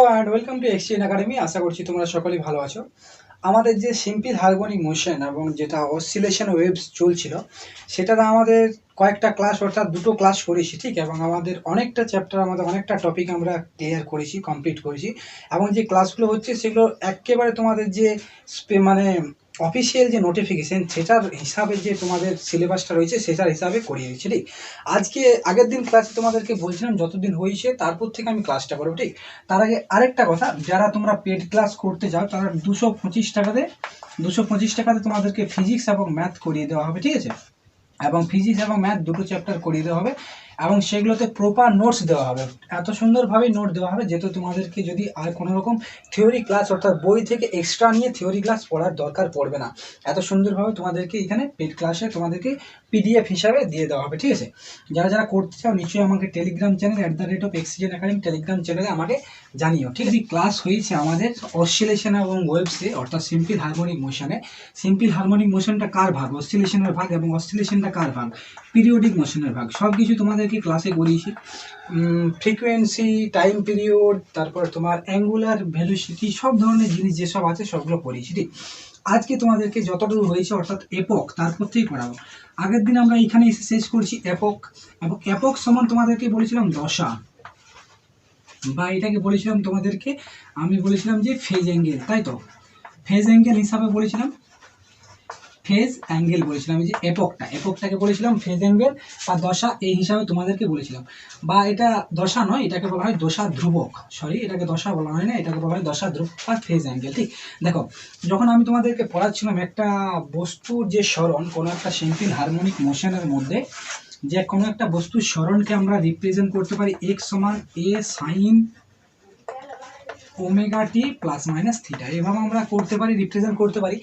And welcome to exchange academy. আশা করছি তোমরা সকলেই ভালো আছো। আমাদের যে সিম্পল হারমোনিক মোশন এবং যেটা অসিলেশন ওয়েভস চলছিল, সেটাতে আমাদের কয়েকটা ক্লাস অর্থাৎ দুটো ক্লাস করেছি, ঠিক, এবং আমাদের অনেকটা চ্যাপ্টার, আমাদের অনেকটা টপিক আমরা ক্লিয়ার করেছি, কমপ্লিট করেছি। এবং যে ক্লাসগুলো হচ্ছে সেগুলো একেবারে তোমাদের যে মানে অফিসিয়াল যে নোটিফিকেশন সেটার হিসাবে, যে তোমাদের সিলেবাসটা রয়েছে সেটার হিসাবে করিয়ে দিচ্ছি, ঠিক। আজকে আগের দিন ক্লাসে তোমাদেরকে বলছিলাম যতদিন হয়েছে তারপর থেকে আমি ক্লাসটা করবো, ঠিক। তার আগে আরেকটা কথা, যারা তোমরা পেড ক্লাস করতে যাও তারা 225 টাকাতে তোমাদেরকে ফিজিক্স এবং ম্যাথ করিয়ে দেওয়া হবে, ঠিক আছে। এবং ফিজিক্স এবং ম্যাথ দুটো চ্যাপ্টার করিয়ে দেওয়া হবে এবং সেগুলোতে প্রপার নোটস দেওয়া হবে। এত সুন্দরভাবে নোট দেওয়া হবে যেহেতু তোমাদেরকে যদি আর কোনো রকম থিওরি ক্লাস অর্থাৎ বই থেকে এক্সট্রা নিয়ে থিওরি ক্লাস পড়ার দরকার পড়বে না। এত সুন্দরভাবে তোমাদেরকে এখানে পেড ক্লাসে তোমাদেরকে পিডিএফ হিসাবে দিয়ে দেওয়া হবে, ঠিক আছে। যারা যারা করতে চাও নিশ্চয়ই আমাকে Telegram channel @exchange academy Telegram চ্যানেলে আমাকে জানিও, ঠিক আছে। ক্লাস হয়েছে আমাদের অসিলেশন এবং ওয়েভসে অর্থাৎ সিম্পল হারমোনিক মোশনে। সিম্পল হারমোনিক মোশনটা কার ভাগ? অসিলেশনের ভাগ। এবং অসিলেশনটা কার ভাগ? পিরিয়ডিক মোশনের ভাগ। সব কিছু তোমাদেরকে ক্লাসে করিয়েছি। ফ্রিকোয়েন্সি, টাইম পিরিয়ড, তারপর তোমার অ্যাঙ্গুলার ভেলোসিটি, সব ধরনের জিনিস যেসব আছে সবগুলো পড়িয়েছি, ঠিক। আজকে তোমাদেরকে যতটুকু হয়েছে অর্থাৎ এপক, তারপর থেকেই করাবো। আগের দিন আমরা এখানে এসে শেষ করছি এপক, এবং এপক সমান তোমাদেরকে বলেছিলাম দশা, বা এটাকে বলেছিলাম তোমাদেরকে, আমি বলেছিলাম যে ফেজ অ্যাঙ্গেল, তাই তো। ফেজ অ্যাঙ্গেল হিসাবে বলেছিলাম, ফেজ অ্যাঙ্গেল বলেছিলাম। এই যে এপকটাকে বলেছিলাম ফেজ অ্যাঙ্গেল বা দশা এই হিসাবে তোমাদেরকে বলেছিলাম। বা এটা দশা নয়, এটাকে বলা হয় দশা ধ্রুবক। সরি, এটাকে দশা বলা হয় না, এটাকে বলা হয় দশা ধ্রুবক বা ফেজ অ্যাঙ্গেল, ঠিক। দেখো, যখন আমি তোমাদেরকে পড়াচ্ছিলাম একটা বস্তুর যে সরণ, কোনো একটা সিম্পল হারমোনিক মোশনের মধ্যে যে কোনো একটা বস্তুর সরণকে আমরা রিপ্রেজেন্ট করতে পারি এক্স সমান এ sine omega t plus minus theta, এভাবে আমরা করতে পারি, রিপ্রেজেন্ট করতে পারি।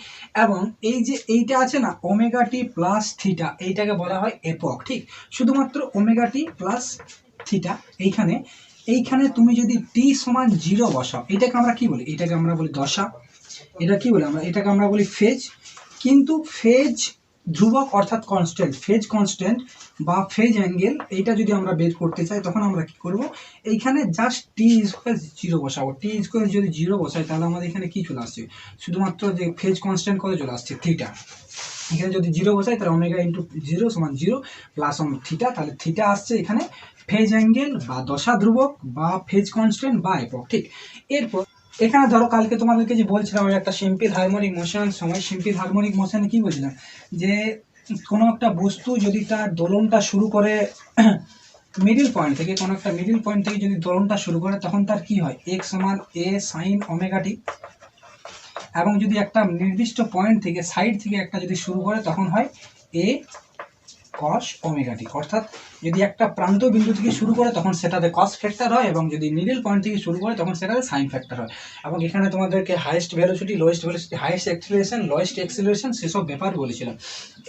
এবং এই যে এইটা আছে না ওমেগা টি প্লাস থিটা, এইটাকে বলা হয় এপক, ঠিক। শুধুমাত্র ওমেগা টি প্লাস থিটা। এইখানে তুমি যদি টি সমান 0 বসাও, এটাকে আমরা কি বলি? এটাকে আমরা বলি দশা। এটা কি বলি আমরা? এটাকে আমরা বলি ফেজ। কিন্তু ফেজ ধ্রুবক অর্থাৎ কনস্ট্যান্ট, ফেজ কনস্ট্যান্ট বা ফেজ অ্যাঙ্গেল, এইটা যদি আমরা বের করতে চাই তখন আমরা কি করব? এইখানে জাস্ট টি ইকুয়াল 0 বসাবো। টি ইকুয়াল যদি 0 বসাই তাহলে আমাদের এখানে কি চলে আসছে? শুধুমাত্র যে ফেজ কনস্ট্যান্ট কত চলে আসছে? থিটা। এখানে যদি 0 বসাই তাহলে ওমেগা ইন্টু 0 সমান 0 প্লাস থিটা, তাহলে থিটা আসছে এখানে ফেজ অ্যাঙ্গেল বা দশা ধ্রুবক বা ফেজ কনস্ট্যান্ট বা একক, ঠিক। এরপর এখানে ধরো কালকে তোমাদেরকে যে বলছিলাম আমি একটা সিম্পল হারমোনিক মোশন সময়, সিম্পল হারমোনিক মোশনে কি বলছিলাম যে কোনো একটা বস্তু যদি তার দোলনটা শুরু করে মিডিল পয়েন্ট থেকে, কোনো একটা মিডিল পয়েন্ট থেকে যদি দোলনটা শুরু করে তখন তার কি হয়? এক্স সমান এ সাইন ওমেগা টি। এবং যদি একটা নির্দিষ্ট পয়েন্ট থেকে সাইড থেকে একটা যদি শুরু করে তখন হয় এ কস ওমেগা টি। অর্থাৎ যদি একটা প্রান্ত বিন্দু থেকে শুরু করে তখন সেটাতে কস ফ্যাক্টর হয়, এবং যদি মিডল পয়েন্ট থেকে শুরু করে তখন সেটাতে সাইন ফ্যাক্টর হয়। এবং এখানে তোমাদেরকে highest velocity, lowest velocity, highest acceleration, lowest acceleration, সেসব ব্যাপার বলেছিলাম।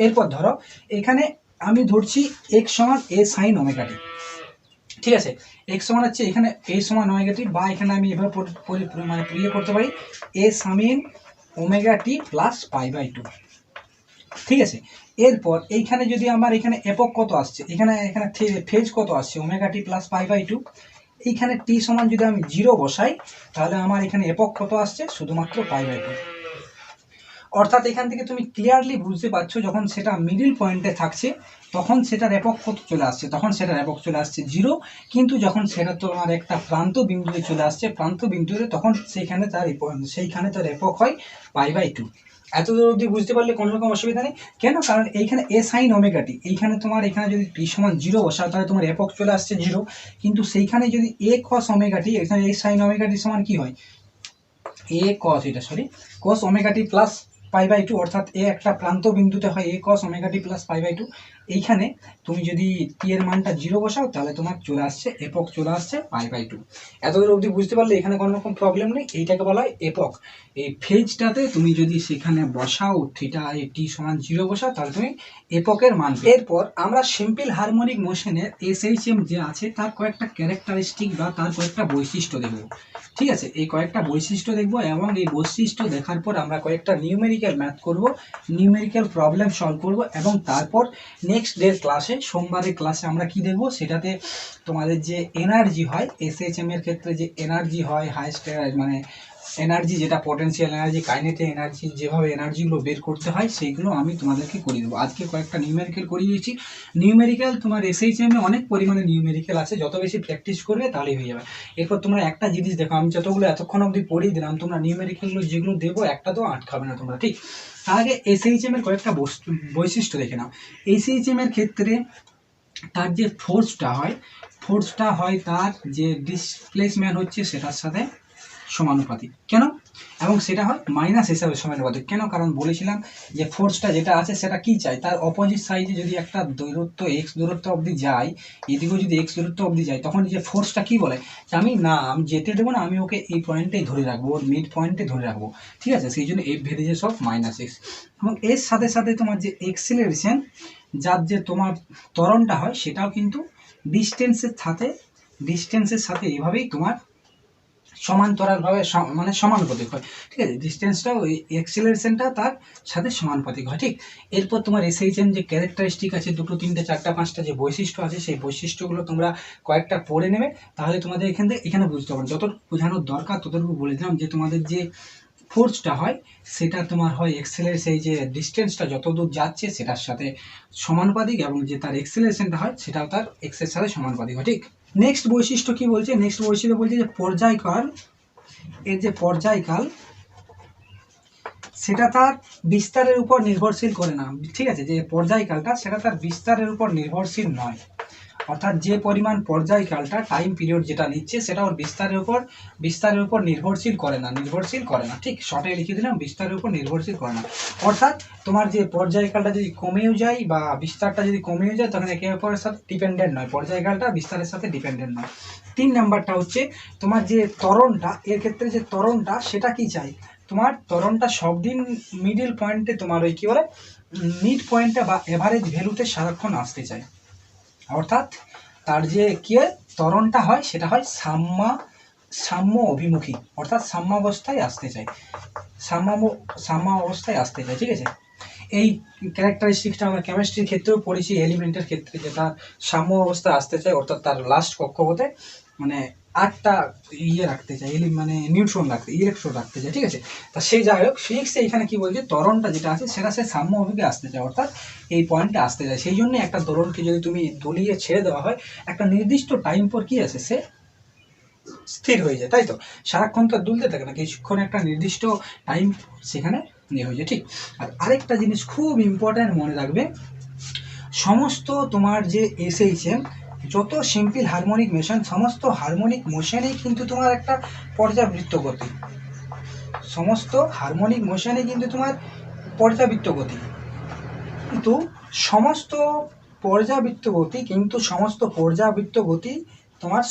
এরপর ধরো এখানে আমি ধরছি এক্স সমান এ সাইন ওমেগা টি, ঠিক আছে। এক্স সমান হচ্ছে এখানে এ সমান ওমেগা টি, বা এখানে আমি এভাবে মানে ইয়ে করতে পারি এ সামিন ওমেগা টি প্লাস π/2, ঠিক আছে। এরপর এইখানে যদি আমার এখানে এপক কত আসছে, এখানে ফেজ কত আসছে? Omega t plus π/2। এইখানে টি সমান যদি আমি 0 বসাই তাহলে আমার এখানে এপক কত আসছে? শুধুমাত্র π/2। অর্থাৎ এখান থেকে তুমি ক্লিয়ারলি বুঝতে পারছো যখন সেটা মিডিল পয়েন্টে থাকছে তখন সেটার এপক কত চলে আসছে? তখন সেটার এপক চলে আসছে 0। কিন্তু যখন সেটা তোমার একটা প্রান্ত বিন্দুতে চলে আসছে, প্রান্ত বিন্দুতে, তখন সেইখানে তার এপক হয় π/2। এত দূর অবধি বুঝতে পারলে কোনো রকম অসুবিধা নেই। কেন? কারণ এইখানে এ সাইন ওমেগা টি, এইখানে তোমার এখানে যদি টি সমান 0 বসাও তাহলে তোমার এপক চলে আসছে 0। কিন্তু সেইখানে যদি এ কস ওমেগা টি, এখানে এ সাইন ওমেগা টি সমান কি হয়? এ কস, এটা সরি, কস ওমেগা টি প্লাস π/2, অর্থাৎ এ একটা প্রান্ত বিন্দুতে হয় এ কস ওমেগা টি প্লাস π/2। এইখানে তুমি যদি টি এর মানটা 0 বসাও তাহলে তোমার চলে আসছে এপক, চলে আসছে π/2। এতদূর অবধি বুঝতে পারলে এখানে কোনো রকম প্রবলেম নেই। এইটাকে বলা হয় এপক। এই ফেজটাতে তুমি যদি সেখানে বসাও থিটা টি সমান 0 বসাও তাহলে তুমি এপকের মান। এরপর আমরা সিম্পল হারমোনিক মোশনের SHM যে আছে তার কয়েকটা ক্যারেক্টারিস্টিক বা তার কয়েকটা বৈশিষ্ট্য দেখব, ঠিক আছে। এই কয়েকটা বৈশিষ্ট্য দেখব এবং এই বৈশিষ্ট্য দেখার পর আমরা কয়েকটা নিউমেরিক্যাল ম্যাথ করব, নিউমেরিক্যাল প্রবলেম সলভ করব, এবং তারপর নেক্সট ডের ক্লাসে, সোমবারের ক্লাসে আমরা কি দেখবো, সেটাতে তোমাদের যে এনার্জি হয় এসএইচএম এর ক্ষেত্রে, যে এনার্জি হয় হাইস্ট মানে এনার্জি, যেটা পটেনশিয়াল এনার্জি, কাইনেটিক এনার্জি, যেভাবে এনার্জিগুলো বের করতে হয় সেইগুলো আমি তোমাদেরকে করিয়ে দেবো। আজকে কয়েকটা নিউমেরিক্যাল করিয়ে দিয়েছি। নিউমেরিক্যাল তোমার এসএইচএম এ অনেক পরিমাণে নিউমেরিক্যাল আছে, যত বেশি প্র্যাকটিস করবে তাহলেই হয়ে যাবে। এরপর তোমরা একটা জিনিস দেখো, আমি যতগুলো এতক্ষণ অবধি পড়িয়ে দিলাম, তোমরা নিউমেরিক্যালগুলো যেগুলো দেবো একটা তো আটকাবে না তোমরা, ঠিক। তার আগে এসএইচএম এর কয়েকটা বৈশিষ্ট্য দেখে নাও। এসএইচএম এর ক্ষেত্রে তার যে ফোর্সটা হয় তার যে ডিসপ্লেসমেন্ট হচ্ছে সেটার সাথে সমানুপাতিক। কেন? এবং সেটা হয় মাইনাস হিসাবে সমানুপাতিক। কেন? কারণ বলেছিলাম যে ফোর্সটা যেটা আছে সেটা কি চাই, তার অপোজিট সাইডে যদি একটা দূরত্ব এক্স দূরত্ব অবধি যায়, এদিকেও যদি এক্স দূরত্ব অবধি যায়, তখন যে ফোর্সটা কি বলে যে আমি যেতে দেবো না, আমি ওকে এই পয়েন্টেই ধরে রাখবো, ওর মিড পয়েন্টে ধরে রাখবো, ঠিক আছে। সেই জন্য এফ ভেরিজেস অফ মাইনাস এক্স। এবং এর সাথে সাথে তোমার যে এক্সিলারেশন, যার যে তোমার ত্বরণটা হয়, সেটাও কিন্তু ডিস্টেন্সের সাথে এভাবেই তোমার সমান্তরালভাবে মানে সমানুপাতিক হয়, ঠিক আছে। ডিস্টেন্সটা ওই অ্যাক্সিলারেশনটা তার সাথে সমানুপাতিক হয়, ঠিক। এরপর তোমার এসএইচএম যে ক্যারেক্টারিস্টিক আছে, 2, 3, 4, 5টা যে বৈশিষ্ট্য আছে, সেই বৈশিষ্ট্যগুলো তোমরা কয়েকটা পড়ে নেবে, তাহলে তোমাদের এখানে বুঝতে পারবে। যতটুকু বোঝানোর দরকার ততটুকু বলে দিলাম, যে তোমাদের যে ফোর্সটা হয় সেটা তোমার হয় এক্সেলারেশন, এই যে ডিস্টেন্সটা যত দূর যাচ্ছে সেটার সাথে সমানুপাতিক, এবং যে তার এক্সেলারেশনটা হয় সেটাও তার এক্সের সাথে সমানুপাতিক হয়, ঠিক। নেক্সট বৈশিষ্ট্য কি বলছে? নেক্সট বৈশিষ্ট্য বলছে যে পর্যায়কাল, এর যে পর্যায়কাল সেটা তার বিস্তারের উপর নির্ভরশীল করে না, ঠিক আছে। যে পর্যায়কালটা সেটা তার বিস্তারের উপর নির্ভরশীল নয়, অর্থাৎ যে পরিমাণ পর্যায়কালটা টাইম পিরিয়ড যেটা নিচ্ছে সেটা ওর বিস্তারের উপর নির্ভরশীল করে না, ঠিক। শর্টে লিখে দিলাম, বিস্তারের উপর নির্ভরশীল করে না। অর্থাৎ তোমার যে পর্যায়কালটা যদি কমেও যায় বা বিস্তারটা যদি কমেও যায়, তখন একে অপরের সাথে ডিপেন্ডেন্ট নয়, পর্যায়কালটা বিস্তারের সাথে ডিপেন্ডেন্ট নয়। 3 নাম্বারটা হচ্ছে তোমার যে ত্বরণটা, এর ক্ষেত্রে যে ত্বরণটা সেটা কি চাই, তোমার ত্বরণটা সব দিন মিডিল পয়েন্টে, তোমার ওই কী বলে মিড পয়েন্টে বা এভারেজ ভ্যালুতে সারাক্ষণ আসতে চায়। অর্থাৎ তার যে কি হয়, ত্বরণটা হয় সেটা হয় সাম্য অভিমুখী, অর্থাৎ সাম্যাবস্থায় আসতে চায়, সাম্য অবস্থায় আসতে চায়, ঠিক আছে। এই ক্যারেক্টারিস্টিক্সটা আমরা কেমিস্ট্রির ক্ষেত্রেও পড়েছি, এলিমেন্টের ক্ষেত্রে, যে তার সাম্য অবস্থায় আসতে চায়, অর্থাৎ তার লাস্ট কক্ষপথে মানে 8টা রাখতে চাই, মানে ইলেকট্রন রাখতে চাই, ঠিক আছে। তা সেই যাই হোক, ফিজিক্সে এখানে কি বলছে, ত্বরণটা যেটা আছে সেটা সে সাম্য অভিমুখে আসতে চায়, অর্থাৎ এই পয়েন্টে আসতে চায়। সেই জন্য একটা ত্বরণকে যদি তুমি দুলিয়ে ছেড়ে দেওয়া হয়, একটা নির্দিষ্ট টাইম পর কি আছে, সে স্থির হয়ে যায়, তাই তো। সারাক্ষণ তো দুলতে থাকে না, কিছুক্ষণ একটা নির্দিষ্ট টাইম সেখানে হয়ে যায়, ঠিক। আর আরেকটা জিনিস খুব ইম্পর্ট্যান্ট মনে রাখবে, সমস্ত তোমার যে এসএইচএম, যত সিম্পল হারমোনিক মোশন, সমস্ত হারমোনিক মোশনেই কিন্তু তোমার একটা পর্যাবৃত্ত গতি, সমস্ত হারমোনিক মোশনে কিন্তু তোমার পর্যাবৃত্ত গতি, কিন্তু সমস্ত পর্যাবৃত্ত গতি তোমার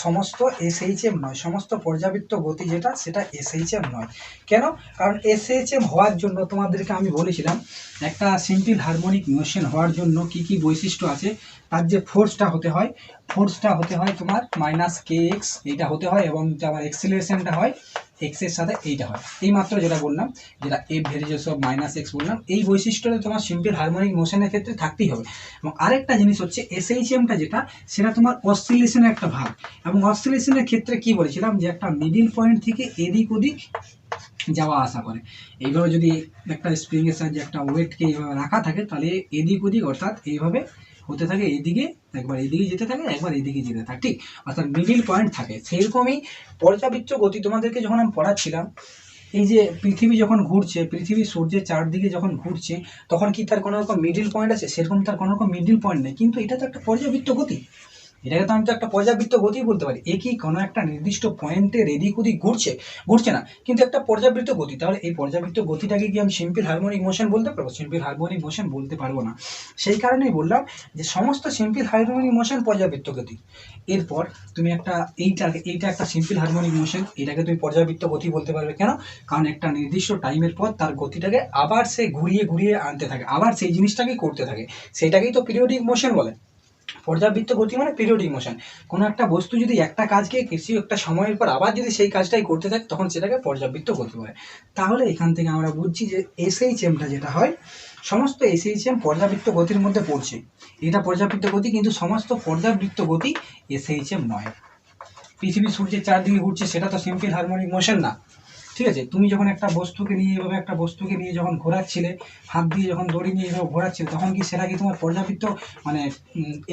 সমস্ত এসএইচএম নয়, সমস্ত পর্যাবৃত্ত গতি যেটা সেটা এসএইচএম নয়। কেন? কারণ এসএইচএম হওয়ার জন্য তোমাদেরকে আমি বলেছিলাম, একটা সিম্পল হারমোনিক মোশন হওয়ার জন্য কি কি বৈশিষ্ট্য আছে, তার যে ফোর্সটা হতে হয় তোমার -kx, এইটা হতে হয়, এবং আমার এক্সিলারেশনটা হয় এক্স এর সাথে এইটা হয়, এই মাত্র যেটা বললাম, যেটা এফ ভেরিজেস অফ -x বললাম, এই বৈশিষ্ট্যটা তোমার সিম্পল হারমোনিক মোশনের ক্ষেত্রে থাকতেই হবে। এবং আরেকটা জিনিস হচ্ছে এসএইচএমটা যেটা, সেটা তোমার অসিলেশনের একটা ভাগ, এবং অসিলেশনের ক্ষেত্রে কি বলেছিলাম, যে একটা মিডিল পয়েন্ট থেকে এদিক ওদিক যাওয়া আসা করে। এইভাবে যদি একটা স্প্রিংয়ের সাহায্যে একটা ওয়েটকে এইভাবে রাখা থাকে, তাহলে এদিক ওদিক অর্থাৎ এইভাবে হতে থাকে, এইদিকে একবার এইদিকে যেতে থাকে, একবার এইদিকে যেতে থাকে, ঠিক। অর্থাৎ মিডিল পয়েন্ট থাকে। সেরকমই পর্যাবৃত্ত গতি তোমাদেরকে যখন আমি পড়াচ্ছিলাম, এই যে পৃথিবী যখন ঘুরছে, পৃথিবী সূর্যের চারদিকে যখন ঘুরছে, তখন কি তার কোনো রকম মিডিল পয়েন্ট আছে? সেরকম তার কোনো রকম মিডিল পয়েন্ট নেই, কিন্তু এটা তো একটা পর্যাবৃত্ত গতি, এটাকে তো আমি তো একটা পর্যাবৃত্ত গতি বলতে পারি। একই কোনো একটা নির্দিষ্ট পয়েন্টের এদিক ওদিক ঘুরছে না, কিন্তু একটা পর্যাবৃত্ত গতি। তাহলে এই পর্যাবৃত্ত গতিটাকে কি আমি সিম্পল হারমোনিক মোশন বলতে পারবো? সিম্পল হারমোনিক মোশন বলতে পারবো না। সেই কারণেই বললাম যে সমস্ত সিম্পল হারমোনিক মোশন পর্যাবৃত্ত গতি। এরপর তুমি এইটা একটা সিম্পল হারমোনিক মোশন, এটাকে তুমি পর্যাবৃত্ত গতি বলতে পারবে। কেন? কারণ একটা নির্দিষ্ট টাইমের পর তার গতিটাকে আবার সে ঘুরিয়ে আনতে থাকে, আবার সেই জিনিসটাকেই করতে থাকে, সেটাকেই তো পিরিয়ডিক মোশন বলে। পর্যাবৃত্ত গতি মানে পিরিয়ডিক মোশন। কোনো একটা বস্তু যদি একটা কাজকে কিছু একটা সময়ের পর আবার যদি সেই কাজটাই করতে থাকে, তখন সেটাকে পর্যাবৃত্ত গতি বলে। তাহলে এখান থেকে আমরা বুঝছি যে এসএইচএমটা যেটা হয়, সমস্ত এসএইচএম পর্যাবৃত্ত গতির মধ্যে পড়ছে। এটা পর্যাবৃত্ত গতি, কিন্তু সমস্ত পর্যাবৃত্ত গতি এসএইচএম নয়। পৃথিবী সূর্যের চারদিকে ঘুরছে, সেটা তো সিম্পল হারমোনিক মোশন না, ঠিক আছে। তুমি যখন একটা বস্তুকে নিয়ে এভাবে একটা বস্তুকে নিয়ে যখন ঘোরাচ্ছিলে, হাত দিয়ে যখন দড়ি নিয়ে এভাবে ঘোরাচ্ছিলে, তখন কি সেটা কি তোমার পর্যাবৃত্ত মানে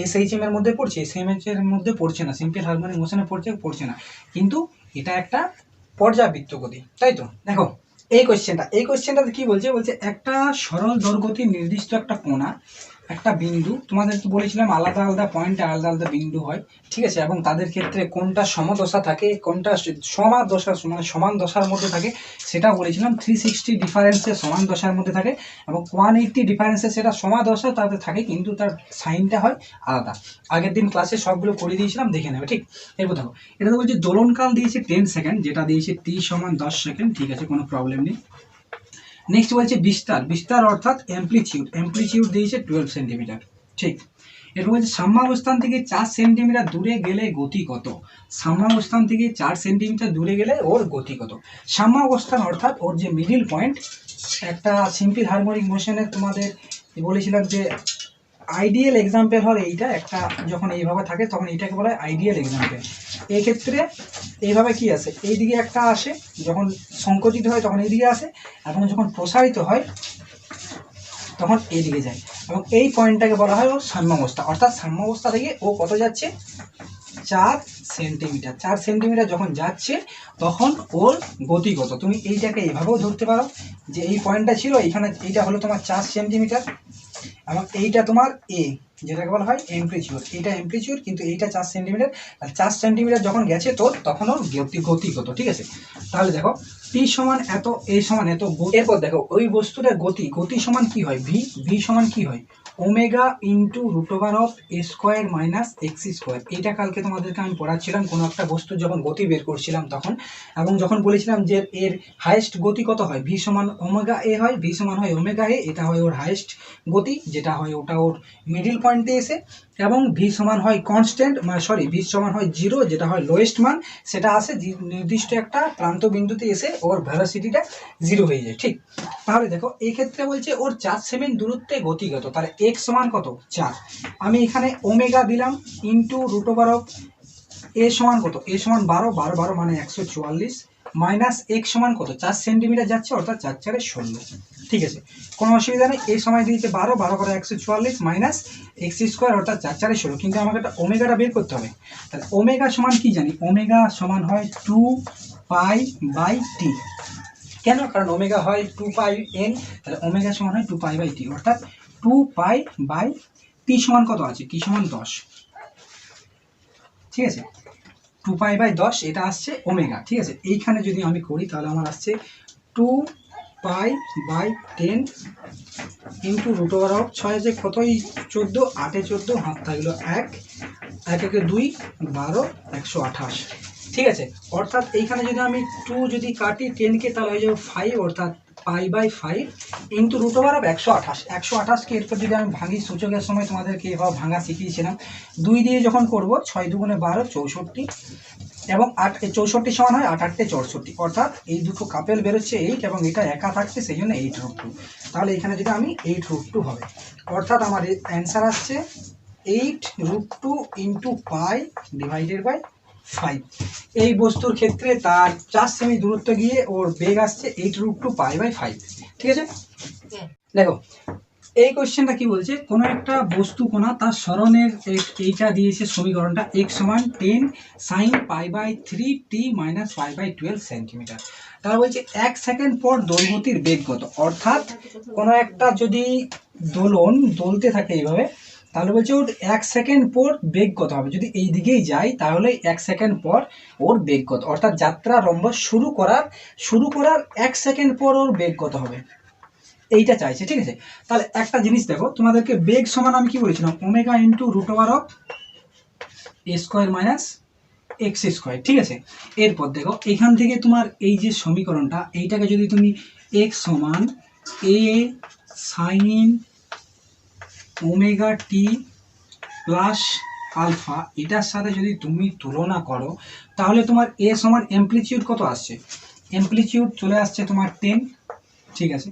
এসএইচএম এর মধ্যে পড়ছে? এসএইচএম এর মধ্যে পড়ছে না, সিম্পল হারমোনিক মোশনে পড়ছে না, কিন্তু এটা একটা পর্যাবৃত্ত গতি, তাই তো। দেখো এই কোশ্চেনটাতে কি বলছে, একটা সরল দৈর্ঘ্যতির নির্দিষ্ট একটা কোণা, একটা বিন্দু, তোমাদের তো বলেছিলাম আলাদা আলাদা পয়েন্টে আলাদা আলাদা বিন্দু হয়, ঠিক আছে, এবং তাদের ক্ষেত্রে কোনটা সমদশা থাকে, কোনটা সমাদশা মানে সমান দশার মধ্যে থাকে, সেটা বলেছিলাম। 360 ডিফারেন্সে সমান দশার মধ্যে থাকে, এবং 180 ডিফারেন্সে সেটা সমাদশা তাতে থাকে, কিন্তু তার সাইনটা হয় আলাদা। আগের দিন ক্লাসে সবগুলো করে দিয়েছিলাম, দেখে নেবে, ঠিক। এরপর দেখো, এটা তো বলছে দোলনকাল দিয়েছে 10 সেকেন্ড, যেটা দিয়েছে t সমান 10 সেকেন্ড, ঠিক আছে, কোনো প্রবলেম নেই। নেক্সট বলছে বিস্তার অর্থাৎ অ্যামপ্লিটিউড দিয়েছে 12 সেন্টিমিটার, ঠিক। এরপর বলছে সাম্যাবস্থান থেকে 4 সেন্টিমিটার দূরে গেলে গতি কত? সাম্যাবস্থান থেকে 4 সেন্টিমিটার দূরে গেলে ওর গতি কত? সাম্যাবস্থান অর্থাৎ ওর যে মিডিল পয়েন্ট, একটা সিম্পল হারমোনিক মোশনে তোমাদের বলেছিলাম যে আইডিয়াল এক্সাম্পল হল এইটা, একটা যখন এইভাবে থাকে তখন এইটাকে বলা হয় আইডিয়াল এক্সাম্পল। এই ক্ষেত্রে এইভাবে কি আসে, এইদিকে একটা আসে, যখন সংকুচিত হয় তখন এইদিকে আসে, এবং যখন প্রসারিত হয় তখন এইদিকে যায়, এবং এই পয়েন্টটাকে বলা হয় ওর সাম্যাবস্থা। অর্থাৎ সাম্যাবস্থা থেকে ও কত যাচ্ছে? 4 সেন্টিমিটার। 4 সেন্টিমিটার যখন যাচ্ছে তখন ওর গতি কত? তুমি এইটাকে এইভাবেও ধরতে পারো যে এই পয়েন্টটা ছিল এইখানে, এইটা হলো তোমার 4 সেন্টিমিটার, এবং এইটা তোমার এ, যেটাকে বলা হয় অ্যামপ্লিটিউড। এইটা অ্যামপ্লিটিউড, কিন্তু এইটা 4 সেন্টিমিটার, আর 4 সেন্টিমিটার যখন গেছে তোর, তখন ওর গতি কত, ঠিক আছে। তাহলে দেখো টি সমান এত, এ সমান এত। এরপর দেখো ওই বস্তুটার গতি সমান কি হয়? ভি সমান কি হয়? Omega into √(a² - x²). এইটা কালকে তোমাদেরকে আমি পড়াচ্ছিলাম কোনো একটা বস্তুর যখন গতি বের করছিলাম তখন, এবং যখন বলেছিলাম যে এর হাইয়েস্ট গতি কত হয়, ভি সমান ওমেগা এ হয়, ভি সমান হয় ওমেগা এ, এটা হয় ওর হাইয়েস্ট গতি, যেটা হয় ওটা ওর মিডিল পয়েন্টে এসে, এবং ভি সমান হয় কনস্ট্যান্ট, ভি সমান হয় 0, যেটা হয় লোয়েস্ট মান, সেটা আসে নির্দিষ্ট একটা প্রান্ত বিন্দুতে এসে ওর ভেলোসিটিটা 0 হয়ে যায়, ঠিক। তাহলে দেখো এই ক্ষেত্রে বলছে ওর 4 সেকেন্ড দূরত্বে গতিগত, তাহলে x সমান কত? 4। আমি এখানে ওমেগা দিলাম ইন্টু √(a) সমান কত? a সমান 12, 12 12 মানে 144, মাইনাস x সমান কত? 4 সেন্টিমিটার যাচ্ছে, অর্থাৎ 4 4 16, ঠিক আছে, কোনো অসুবিধা নেই। এই সময় দিয়েছে 12, 12 করে 144, মাইনাস x², অর্থাৎ 4 4 16, কিন্তু আমাকে একটা ওমেগাটা বের করতে হবে। তাহলে ওমেগা সমান কি জানি? ওমেগা সমান হয় 2π/t। কেন? কারণ ওমেগা হয় 2πn, তাহলে ওমেগা সমান হয় 2π/t, অর্থাৎ 2π/t সমান কত আছে? t সমান 10, ঠিক আছে, 2π/10 এটা আসছে ওমেগা, ঠিক আছে। এইখানে যদি আমি করি তাহলে আমার আসছে 2π/10 ইন্টু √6 আছে কতই 14, 8 14, হাত থাকলো 1, 1 1 2, 12, 128, ঠিক আছে। অর্থাৎ এইখানে যদি আমি 2 যদি কাটি 10কে, তাহলে হয়ে যাবে 5, অর্থাৎ π/5 ইন্টু √128। 128কে এরপর যদি আমি ভাঙি, সূচকের সময় তোমাদেরকে এভাবে ভাঙা শিখিয়েছিলাম, 2 দিয়ে যখন করব 6 2 12, 64, এবং 8 64 সমান হয় 8 8 64, অর্থাৎ এই দুটো কাপেল বেরোচ্ছে 8, এবং এটা একা থাকছে সেই জন্য 8√2। তাহলে এখানে যদি আমি 8√2 হবে, অর্থাৎ আমার অ্যান্সার আসছে 8√2 ইন্টু π/5। এই বস্তুর ক্ষেত্রে তার 4 সেমি দূরত্ব গিয়ে ওর বেগ আসছে 8√2 π/5, ঠিক আছে। দেখো এই কোশ্চেনটা কি বলছে, কোনো একটা বস্তু কোণা তার সরণের এইটা দিয়েছে সমীকরণটা, x সমান 10 sin π/3t - π/12 সেন্টিমিটার। তাহলে বলছে 1 সেকেন্ড পর দোলগতির বেগ কত? অর্থাৎ কোনো একটা যদি দোলন দোলতে থাকে এইভাবে, তাহলে বলছে ওর 1 সেকেন্ড পর বেগ কত হবে? যদি এই দিকেই যায় তাহলে 1 সেকেন্ড পর ওর বেগ কত? অর্থাৎ যাত্রা রম্ব শুরু করার 1 সেকেন্ড পর ওর বেগ কত হবে, এইটা চাইছে, ঠিক আছে। তাহলে একটা জিনিস দেখো, তোমাদেরকে বেগ সমান আমি কি বলেছিলাম? ওমেগা ইন্টু √(a² - x², ঠিক আছে। এরপর দেখো এখান থেকে তোমার এই যে সমীকরণটা, এইটাকে যদি তুমি x সমান a sin ω t plus alpha, এটার সাথে যদি তুমি তুলনা করো, তাহলে তোমার a সমান অ্যামপ্লিটিউড কত আসছে? অ্যামপ্লিটিউড চলে আসছে তোমার 10, ঠিক আছে।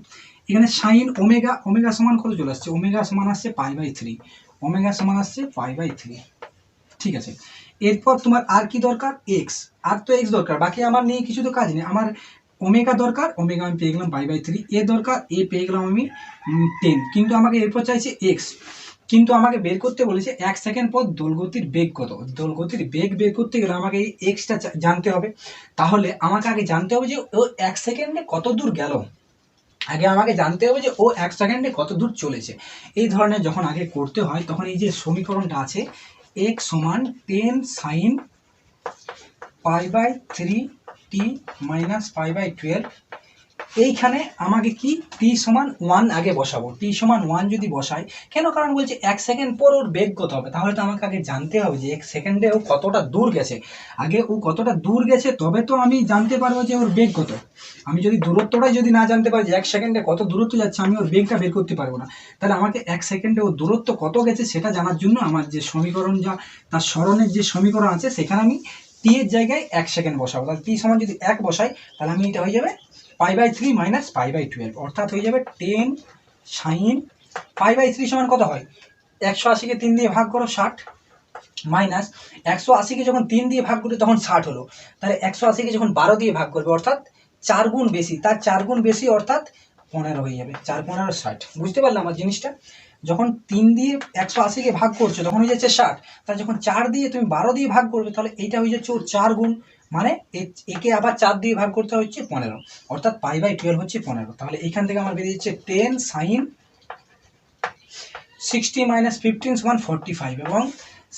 এখানে সাইন ওমেগা, ওমেগা সমান কত চলে আসছে, ওমেগা সমান আসছে π/3, ওমেগা সমান আসছে π/3। ঠিক আছে, এরপর তোমার আর কি দরকার, এক্স, আর তো এক্স দরকার, বাকি আমার নিয়ে কিছু তো কাজ নেই। আমার ওমেগা দরকার, ওমেগা আমি পেয়ে গেলাম π/3, এ দরকার, এ পেয়ে গেলাম আমি 10, কিন্তু আমাকে এরপর চাইছে এক্স, কিন্তু আমাকে বের করতে বলেছে 1 সেকেন্ড পর দোলগতির বেগ কত। দোলগতির বেগ বের করতে গেলে আমাকে এই এক্সটা জানতে হবে। তাহলে আমাকে আগে জানতে হবে যে ও 1 সেকেন্ডে কত দূর গেল, আগে আমাকে জানতে হবে যে ও 1 সেকেন্ডে কত দূর চলেছে। এই ধরনের যখন আগে করতে হয় তখন এই যে সমীকরণটা আছে x সমান 10 sin π/3t মাইনাস π/12, এইখানে আমাকে কি টি সমান 1 আগে বসাবো। টি সমান 1 যদি বসাই, কেন, কারণ বলছে 1 সেকেন্ড পর ওর বেগ কত হবে, তাহলে তো আমাকে আগে জানতে হবে যে 1 সেকেন্ডে ও কতটা দূর গেছে। আগে ও কতটা দূর গেছে তবে তো আমি জানতে পারবো যে ওর বেগ কত। আমি যদি দূরত্বটাই যদি না জানতে পারি যে 1 সেকেন্ডে কত দূরত্ব যাচ্ছে, আমি ওর বেগটা বের করতে পারবো না। তাহলে আমাকে 1 সেকেন্ডে ওর দূরত্ব কত গেছে সেটা জানার জন্য আমার যে সমীকরণ, যা তার সরণের যে সমীকরণ আছে সেখানে আমি টি এর জায়গায় 1 সেকেন্ড বসাবো। তাহলে টি সমান যদি 1 বসাই তাহলে আমি এটা হয়ে যাবে π/3 মাইনাস π/12, অর্থাৎ হয়ে যাবে 10 সাইন π/3 সমান কত হয়, 180কে 3 দিয়ে ভাগ করো 60, মাইনাস 180কে যখন 3 দিয়ে ভাগ করবে তখন 60 হলো। তাহলে 180কে যখন 12 দিয়ে ভাগ করবে অর্থাৎ 4 গুণ বেশি, তার 4 গুণ বেশি অর্থাৎ 15 হয়ে যাবে, 4 15 60। বুঝতে পারলাম আমার জিনিসটা? যখন 3 দিয়ে 180কে ভাগ করছো তখন হয়ে যাচ্ছে 60, তাহলে যখন 4 দিয়ে তুমি 12 দিয়ে ভাগ করবে তাহলে এইটা হয়ে যাচ্ছে ওর 4 গুণ, মানে একে আবার 4 দিয়ে ভাগ করতে হচ্ছে 15, অর্থাৎ π/12 হচ্ছে 15। তাহলে এইখান থেকে আমার বেরিয়ে যাচ্ছে 10 সাইন 60 মাইনাস 15 সমান 45, এবং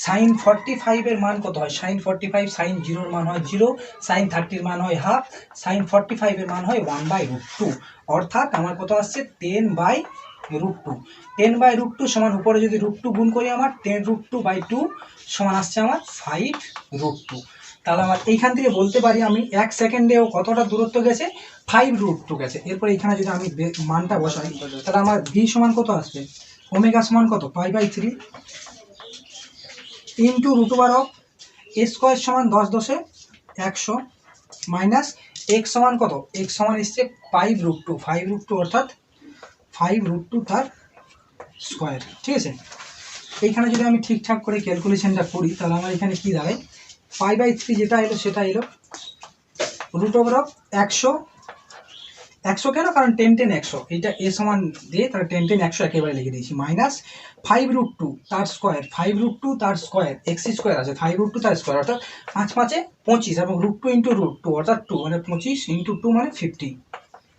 সাইন 45 এর মান কত হয়, সাইন 45, সাইন 0 এর মান হয় 0, সাইন 30 এর মান হয় হাফ, সাইন 45 এর মান হয় 1/√2, অর্থাৎ আমার কত আসছে 10/√2। 10/√2 সমান উপরে যদি √2 গুণ করি আমার 10√2/2 সমান আসছে আমার 5√2। তাহলে আমার এইখান থেকে বলতে পারি আমি 1 সেকেন্ডে ও কতটা দূরত্ব গেছে, 5√2 গেছে। এরপর এখানে যদি আমি মানটা বসাই তাহলে আমার ভি সমান কত আসবে, ওমেগা সমান কত π/3 ইন্টু √(a² সমান 10 10 100 মাইনাস এক্স সমান কত, এক্স সমান এসছে 5√2, 5√2 অর্থাৎ 5√2 তার স্কোয়ার। ঠিক আছে, এইখানে যদি আমি ঠিকঠাক করে ক্যালকুলেশনটা করি তাহলে আমার এখানে কি দাঁড়ায়, π/3 যেটা এলো সেটা এলো √100, 100 কেন, কারণ 10 10 100, এইটা এ সমান দিয়ে তাহলে 10 10 100 একেবারে লিখে দিয়েছি, মাইনাস 5√2 তার স্কোয়ার, 5√2 তার স্কোয়ার, এক্স স্কোয়ার আছে 5√2 তার স্কোয়ার অর্থাৎ 5 5 25, এবং √2 ইন্টু √2 অর্থাৎ 2, মানে 25 ইন্টু 2 মানে 50,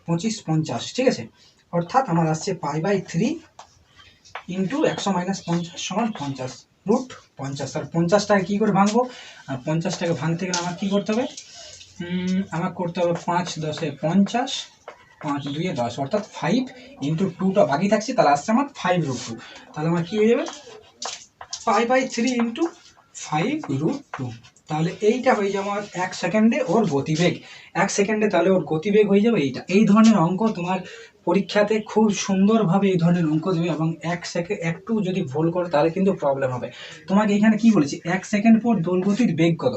25 50। ঠিক আছে, অর্থাৎ আমার আসছে π/3 ইন্টু 100 মাইনাস 50 সমান 50 √50। তার 50টাকে কী করে ভাঙবো, আর 50টাকে ভাঙতে গেলে আমার কী করতে হবে, আমার করতে হবে 5 10 50, 5 2 10, অর্থাৎ 5 ইন্টু 2টা বাকি থাকছে, তাহলে আসছে আমার 5√2। তাহলে আমার কী হয়ে যাবে, π/3 ইন্টু 5√2। তাহলে এইটা হয়ে যাবে আমার 1 সেকেন্ডে ওর গতিবেগ, 1 সেকেন্ডে তাহলে ওর গতিবেগ হয়ে যাবে এইটা। এই ধরনের অঙ্ক তোমার পরীক্ষাতে খুব সুন্দরভাবে এই ধরনের অঙ্ক দেবে, এবং 1 সেকেন্ড একটু যদি ভুল করে তাহলে কিন্তু প্রবলেম হবে। তোমাকে এখানে কি বলেছি, 1 সেকেন্ড পর দোলগতির বেগ কত,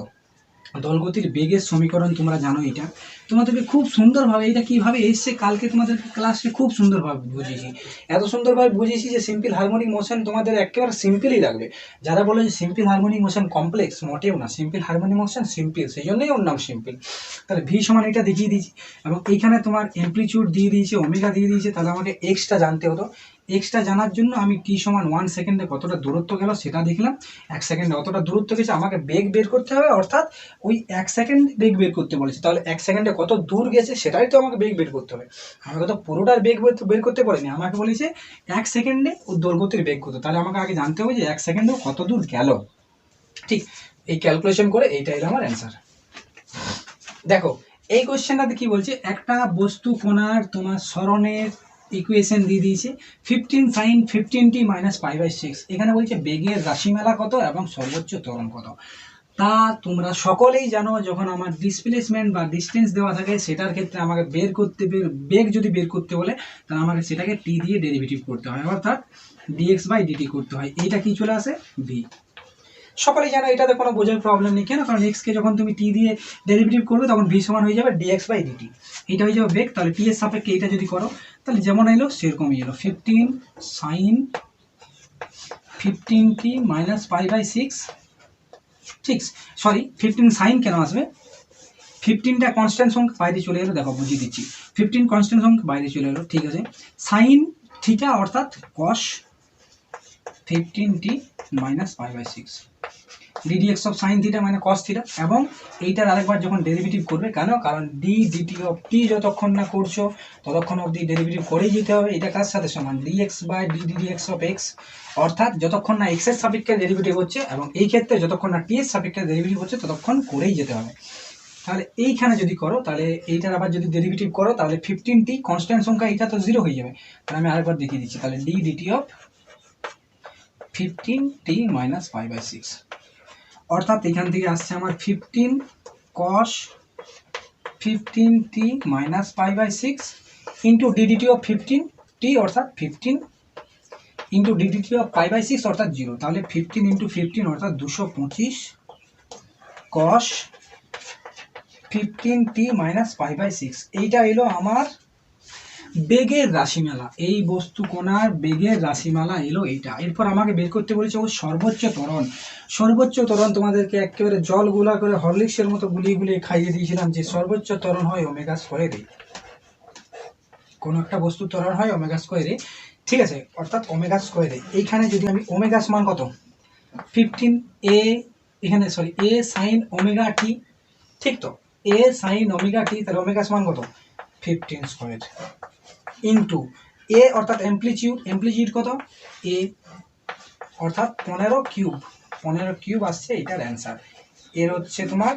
দোলগতির বেগের সমীকরণ তোমরা জানো, এটা তোমাদেরকে খুব সুন্দরভাবে, এটা কীভাবে এসছে কালকে তোমাদেরকে ক্লাসে খুব সুন্দরভাবে বুঝিয়েছি, এত সুন্দরভাবে বুঝিয়েছি যে সিম্পল হারমোনিক মোশন তোমাদের একেবারে সিম্পলই লাগবে। যারা বলে যে সিম্পল হারমোনিক মোশন কমপ্লেক্স, মোটেও না, সিম্পল হারমোনিক মোশন সিম্পল, সেই জন্যই ওর নাম সিম্পল। তাহলে ভি সমান এটা দেখিয়ে দিয়েছি, এবং এইখানে তোমার অ্যামপ্লিটিউড দিয়ে দিয়েছে, ওমেগা দিয়ে দিয়েছে, তাহলে আমাকে এক্সটা জানতে হতো। এক্সটা জানার জন্য আমি টি সমান 1 সেকেন্ডে কতটা দূরত্ব গেল সেটা দেখলাম, 1 সেকেন্ডে কতটা দূরত্ব গেছে আমাকে বেগ বের করতে হবে, অর্থাৎ ওই 1 সেকেন্ড বেগ বের করতে বলেছে, তাহলে 1 সেকেন্ডে কত দূর গেছে সেটাই তো আমাকে বেগ বের করতে হবে। আমাকে তো পুরোটার বেগ বের করতে বলেনি, আমাকে বলেছে 1 সেকেন্ডে ও দোলগতির বেগ কত, তাহলে আমাকে আগে জানতে হবে যে 1 সেকেন্ডে কত দূর গেল। ঠিক, এই ক্যালকুলেশন করে এইটা এলো আমার অ্যান্সার। দেখো এই কোয়েশ্চেনটাতে কি বলছে, একটা বস্তু কোণার তোমার সরণের ইকুয়েশন দিয়ে দিয়েছে 15 sin 15t মাইনাস π/6, এখানে বলছে বেগের রাশিমালা কত এবং সর্বোচ্চ ত্বরণ কত। তা তোমরা সকলেই জানো যখন আমার ডিসপ্লেসমেন্ট বা ডিস্টেন্স দেওয়া থাকে সেটার ক্ষেত্রে আমাকে বেগ যদি বের করতে বলে তাহলে আমাকে সেটাকে টি দিয়ে ডেরিভেটিভ করতে হয়, অর্থাৎ dx/dt করতে হয়, এইটা কি চলে আসে ভি। সকলেই জানো, এটাতে কোনো বোঝার প্রবলেম নেই। কেন? কারণ এক্সকে যখন তুমি টি দিয়ে ডেরিভেটিভ করবে তখন ভি সমান হয়ে যাবে ডিএক্স বাই ডিটি, এটা হয়ে যাবে বেগ। তাহলে টি এর সাপেক্ষে এটা যদি করো তাহলে যেমন এলো সেরকমই এলো, 15 sign 15t minus pi by 6, ঠিক সরি 15 সাইন কেন আসবে, 15টা কনস্ট্যান্ট সংখ্যা বাইরে চলে এলো, দেখো বুঝিয়ে দিচ্ছি, 15 কনস্ট্যান্ট সংখ্যা বাইরে চলে এলো, ঠিক আছে। সাইন থিটা অর্থাৎ cos 15t minus pi by 6 ddx of sine theta মানে কস থিটা। এবং এইটার আরেকবার যখন ডেরিভেটিভ করবে, কেন? কারণ ডি ডিটি অফ টি যতক্ষণ না করছো ততক্ষণ অবধি ডেরিভেটিভ করেই যেতে হবে। এটা কার সাথে সমান, DX by DDX of X, অর্থাৎ যতক্ষণ না এক্স এর সাপেক্ষে ডেরিভেটিভ হচ্ছে, এবং এই ক্ষেত্রে যতক্ষণ না টি এর সাপেক্ষে ডেরিভেটিভ হচ্ছে ততক্ষণ করেই যেতে হবে। তাহলে এইখানে যদি করো, তাহলে এইটার আবার যদি ডেরিভেটিভ করো তাহলে 15t কনস্ট্যান্ট সংখ্যা, এটা তো 0 হয়ে যাবে। তাহলে আমি আরেকবার দেখিয়ে দিচ্ছি, তাহলে D DT of 15t minus pi by 6, অর্থাৎ এখান থেকে আসছে আমার 15 cos 15t minus pi by 6 into DDT of 15t অর্থাৎ 15 into DDT of pi by 6 অর্থাৎ 0। তাহলে 15 ইন্টু 15 অর্থাৎ 225 cos 15t minus pi by 6। এইটা এলো আমার বেগের রাশিমালা, এই বস্তু কোণার বেগের রাশিমালা এলো এইটা। এরপর আমাকে বের করতে বলেছে ও সর্বোচ্চ ত্বরণ। সর্বোচ্চ ত্বরণ তোমাদেরকে একেবারে জল গুলা করে হরলিক্সের মতো গুলিয়ে গুলিয়ে খাইয়ে দিয়েছিলাম যে সর্বোচ্চ ত্বরণ হয় ওমেগা স্কোয়ারে, কোনো একটা বস্তু ত্বরণ হয় ওমেগা স্কোয়ারে, ঠিক আছে, অর্থাৎ ওমেগা স্কোয়ারে। এইখানে যদি আমি ওমেগা মান কত 15 এ, এখানে সরি এ সাইন ওমেগা টি, ঠিক তো, এ সাইন ওমেগা টি, তাহলে ওমেগা মান কত 15 স্কোয়ার ইন্টু এ অর্থাৎ অ্যামপ্লিটিউড কত এ অর্থাৎ 15 কিউব আসছে এটার অ্যান্সার। এর হচ্ছে তোমার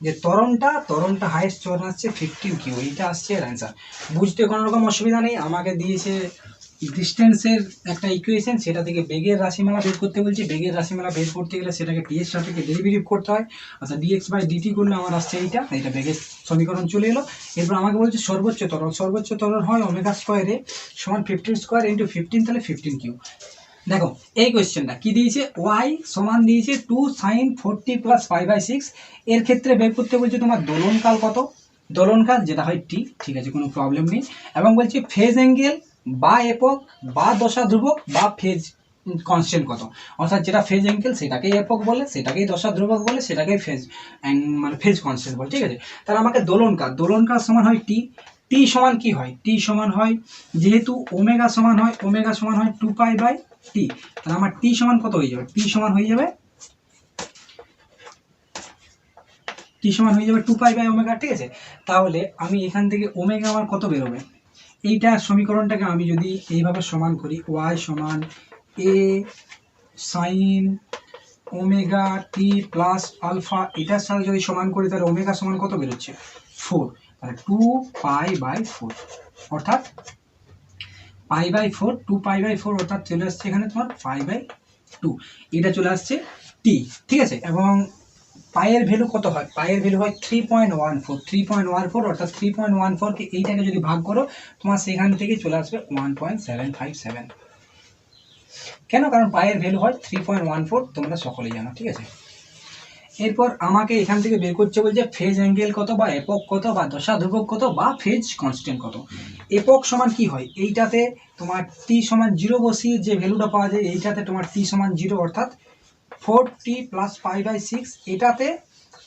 যে ত্বরণটা হাইয়েস্ট ত্বরণ আসছে 15 কিউ, এইটা আসছে এর অ্যান্সার। বুঝতে কোনো রকম অসুবিধা নেই। আমাকে দিয়েছে ডিস্টেন্সের একটা ইকুয়েশন, সেটা থেকে বেগের রাশিমালা বের করতে বলছি। বেগের রাশিমালা বের করতে গেলে সেটাকে টি এর সাপেক্ষে ডেরিভেটিভ করতে হয়, অর্থাৎ ডিএক্স বাই ডিটি করলে আমার আসছে এইটা বেগের সমীকরণ চলে এলো। এরপর আমাকে বলছে সর্বোচ্চ ত্বরণ হয় ওমেগা স্কোয়ারে সমান 15 স্কোয়ার ইন্টু 15, তাহলে 15 কিউ। দেখো এই কোয়েশ্চেনটা কি দিয়েছে, ওয়াই সমান দিয়েছে 2 সাইন 40 প্লাস পাই বাই 6। এর ক্ষেত্রে বের করতে বলছে তোমার দোলনকাল কত, দোলনকাল যেটা হয় টি, ঠিক আছে, কোনো প্রবলেম নেই। এবং বলছে ফেজ অ্যাঙ্গেল বা একক বা দশা ধ্রুবক বা ফেজ কনস্ট্যান্ট কত, অর্থাৎ যেটা ফেজ অ্যাঙ্গেল সেটাকেই একক বলে, সেটাকেই দশা ধ্রুবক বলে, সেটাকেই ফেজ মানে ফেজ কনস্ট্যান্ট বলে, ঠিক আছে। তাহলে আমাকে দোলনকাল সমান হয় টি। টি সমান কি হয়, টি সমান হয় যেহেতু ওমেগা সমান হয় 2 পাই বাই টি, তাহলে আমার টি সমান কত হয়ে যাবে, টি সমান হয়ে যাবে 2 পাই বাই ওমেগা, ঠিক আছে। তাহলে আমি এখান থেকে ওমেগা আমার কত বেরোবে, এইটা সমীকরণটাকে আমি যদি এইভাবে সমান করি, ওয়াই সমান এ sine omega t plus alpha, এটার সাথে যদি সমান করি তাহলে ওমেগা সমান কত বেরোচ্ছে 4, তাহলে 2 পাই বাই 4 অর্থাৎ পাই বাই 4, 2 পাই বাই 4 অর্থাৎ চলে আসছে এখানে তোমার পাই বাই 2, এটা চলে আসছে টি, ঠিক আছে। এবং পায়ের ভ্যালু কত হয়, পায়ের ভ্যালু হয় 3.14 অর্থাৎ 3.14কে এইটাকে যদি ভাগ করো তোমার সেখান থেকে চলে আসবে 1.757। কেন? কারণ পায়ের ভ্যালু হয় 3.14, তোমরা সকলেই জানো, ঠিক আছে। এরপর আমাকে এখান থেকে বের করতে বলছে ফেজ অ্যাঙ্গেল কত বা একক কত বা দশা ধ্রুবক কত বা ফেজ কনস্ট্যান্ট কত। একক সমান কি হয়, এইটাতে তোমার টি সমান 0 বসিয়ে যে ভ্যালুটা পাওয়া যায়, এইটাতে তোমার টি সমান 0 অর্থাৎ 4t প্লাস পাই বাই 6, এটাতে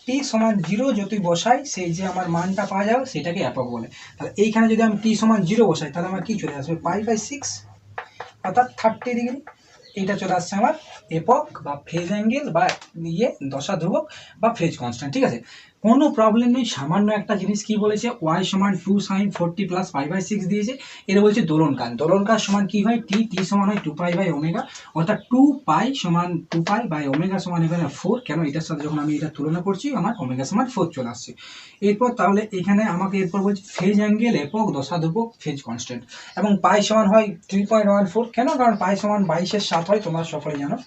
টি সমান 0 যদি বসাই সেই যে আমার মানটা পাওয়া যাবে সেটাকে একক বলে। তাহলে এইখানে যদি আমি টি সমান 0 বসাই তাহলে আমার কি চলে আসবে পাই বাই 6 অর্থাৎ 30 ডিগ্রি, এইটা চলে আসছে আমার একক বা ফেজ অ্যাঙ্গেল বা দশা ধ্রুবক বা ফেজ কনস্ট্যান্ট, ঠিক আছে, কোনো প্রবলেম নেই। সামান্য একটা জিনিস কি বলেছে, ওয়াই সমান 2 সাইন 40 প্লাস পাই বাই 6 দিয়েছে, এটা বলছে দোলনকাল সমান কি হয়, টি সমান হয় 2 পাই বাই ওমেগা, অর্থাৎ 2 পাই সমান 2 পাই বাই ওমেগা সমান এখানে 4, কেন এটার সাথে যখন আমি এটা তুলনা করছি আমার ওমেগা সমান 4 চলে আসছে। এরপর তাহলে এখানে আমাকে এরপর বলছে ফেজ অ্যাঙ্গেল একক দশা ধ্রুবক ফেজ কনস্ট্যান্ট, এবং পাই সমান হয় 3.14, কেন? কারণ পাই সমান 22/7 হয়, তোমরা সকলে জানো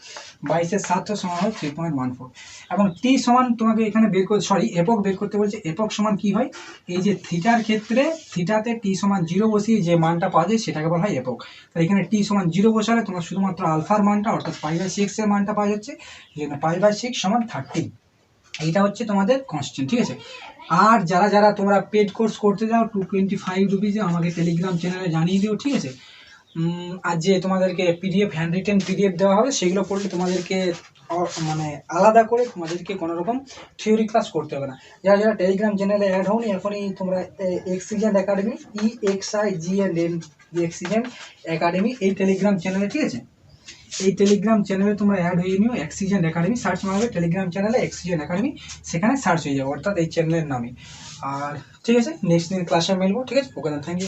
22/7 সমান হয় 3.14। এবং টি সমান তোমাকে এখানে বের করে এপক বের করতে বলছে। এপক সমান কি হয়, এই যে থিটার ক্ষেত্রে থিটাতে টি সমান 0 বসিয়ে যে মানটা পাওয়া যায় সেটাকে বলা হয় এপক। তাই এখানে টি সমান 0 বসালে তোমার শুধুমাত্র আলফার মানটা অর্থাৎ π/6 এর মানটা পাওয়া যাচ্ছে, এই জন্য π/6 সমান 30। এইটা হচ্ছে তোমাদের কনস্ট্যান্ট, ঠিক আছে। আর যারা যারা তোমরা পেড কোর্স করতে যাও 225 রুপিজে আমাকে টেলিগ্রাম চ্যানেলে জানিয়ে দিও, ঠিক আছে। আর যে তোমাদেরকে পিডিএফ হ্যান্ড রিটেন পিডিএফ দেওয়া হবে সেগুলো পড়লে তোমাদেরকে মানে আলাদা করে তোমাদেরকে কোনো রকম থিওরি ক্লাস করতে হবে না। যারা যারা টেলিগ্রাম চ্যানেলে অ্যাড হওনি এখনই তোমরা এক্সিজেন্ট একাডেমি EXIGN এক্সিজেন্ট একাডেমি এই টেলিগ্রাম চ্যানেলে, ঠিক আছে, এই টেলিগ্রাম চ্যানেলে তোমরা অ্যাড হয়ে নিও। এক্সিজেন্ট একাডেমি সার্চ মারবে টেলিগ্রাম চ্যানেলে এক্সিজেন্ট একাডেমি, সেখানে সার্চ হয়ে যাবে অর্থাৎ এই চ্যানেলের নামে। আর ঠিক আছে, নেক্সট দিন ক্লাসে মিলবো, ঠিক আছে। ওকে, থ্যাংক ইউ।